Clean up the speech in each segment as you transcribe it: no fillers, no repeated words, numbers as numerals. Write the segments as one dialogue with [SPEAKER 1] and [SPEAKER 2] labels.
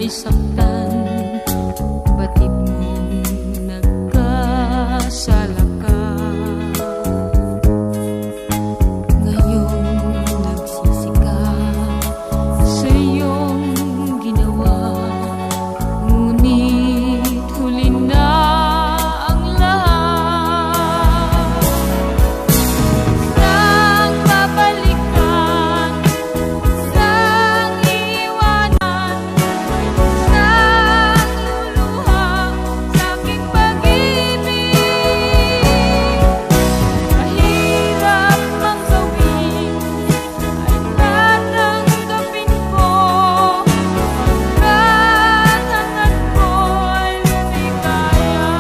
[SPEAKER 1] ay saktan, batid mong nagkasala ka. Ngayon nagsisi ka sa iyong ginawa, ngunit huli na ang lahat. Nang babalikan, nang iwanan, nang luluha sa aking pag-ibig. Mahirap mang gawin, ay tatanggapin ko. Hanggang ko'y lumikaya.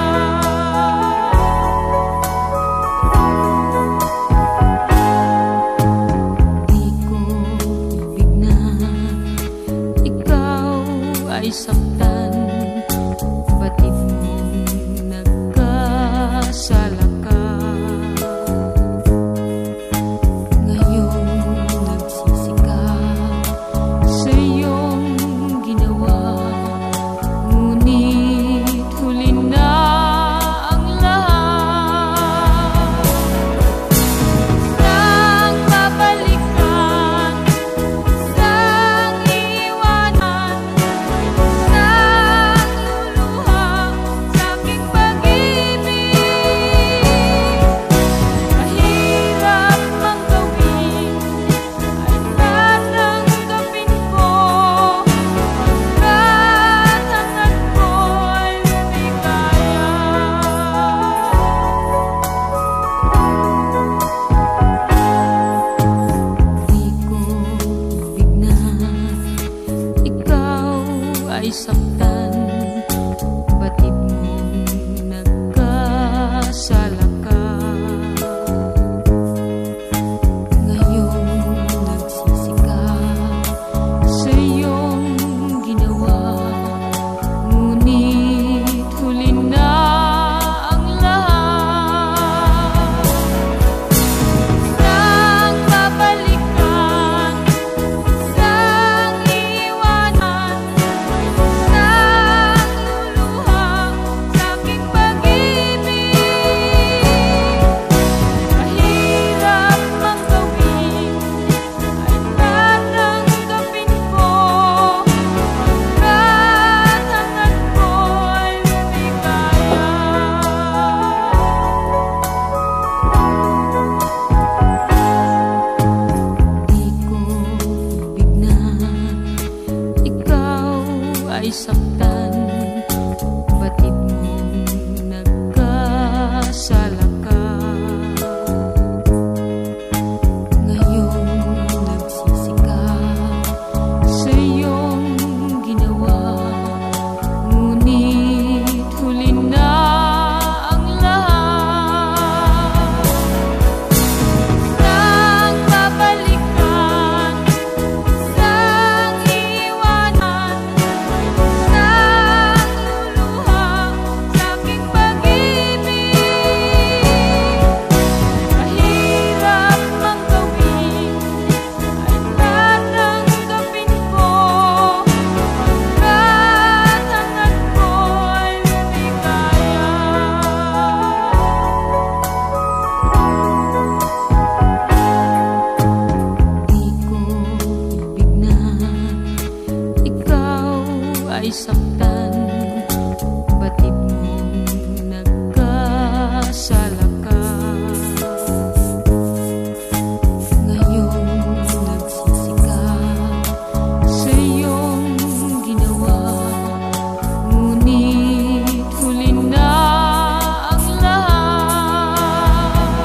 [SPEAKER 1] Di ko ibig na ikaw ay saktan, batid mong nagkasala ka. Ngayon nagsisi ka sa iyong ginawa, ngunit huli na ang lahat. Nang babalikan, nang iwanan, nang luluha sa aking pag-ibig. Mahirap mang gawin, ay tatanggapin ko. Hanggang ko'y lumikaya. Di ko ibig na ikaw ay saktan, batid mong nagkasala ka. Ngayon nagsisi ka sa iyong ginawa, ngunit huli na ang lahat. Nang babalikan, nang iwanan, nang luluha sa aking pag-ibig. Mahirap mang gawin, ay tatanggapin ko. Hanggang ko'y lumikaya. Di ko ibig na ikaw ay saktan, batid mong nagkasala ka. Ngayon nagsisi ka sa iyong ginawa, ngunit huli na ang lahat. Nang babalikan, nang iwanan, nang luluha sa aking pag-ibig. Mahirap mang gawin, ay tatanggapin ko. Hanggang ko'y lumikaya. Di ko ibig na ikaw ay saktan, batid mong nagkasala ka. Ngayon nagsisi ka sa iyong ginawa, ngunit huli na ang lahat.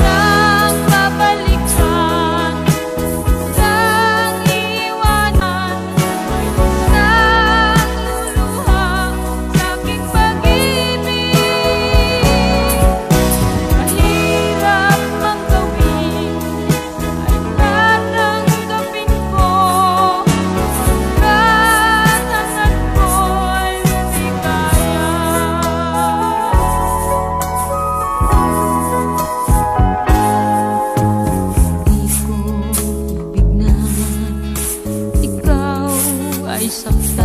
[SPEAKER 1] Nang babalikan, nang iwanan, nang luluha ay saktan.